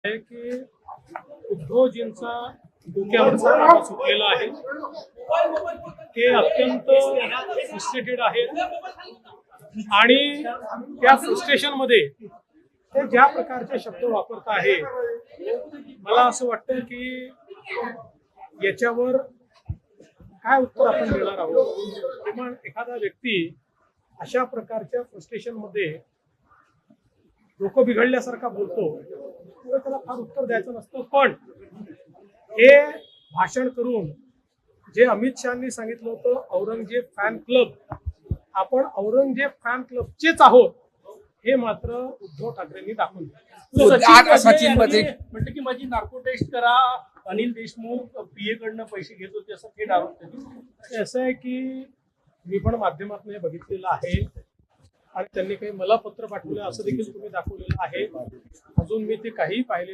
आहे की उद्धवजींचा डोक्यावरचा पारा सुटलेला आहे. ते अत्यंत फ्रस्ट्रेटेड आहेत आणि त्या फ्रस्ट्रेशन मध्ये ते ज्या प्रकारचे शब्द वापरत आहे, मला असं वाटतं की याच्यावर काय उत्तर आपण देणार आहोत. किंवा एखादा व्यक्ती अशा प्रकारच्या फ्रस्ट्रेशन मध्ये डोकं बिघडल्यासारखा बोलतो, तेव्हा त्याला फार उत्तर द्यायचं नसतं. पण हे भाषण करून जे अमित शहानी सांगितलं होतं औरंगजेब फॅन क्लब, आपण औरंगजेब फॅन क्लबचेच आहोत हे मात्र उद्धव ठाकरेंनी दाखवून दिलं. सचिन मध्ये म्हटलं की माझी नार्को टेस्ट करा, अनिल देशमुख पीए कडनं पैसे घेत होते असं थेट आरोप त्यांनी. असं आहे की मी पण माध्यमातून हे बघितलेलं आहे आणि त्यांनी काही मला पत्र पाठवलं असं देखील तुम्ही दाखवलेलं आहे. अजून मी ते काही पाहिलेलं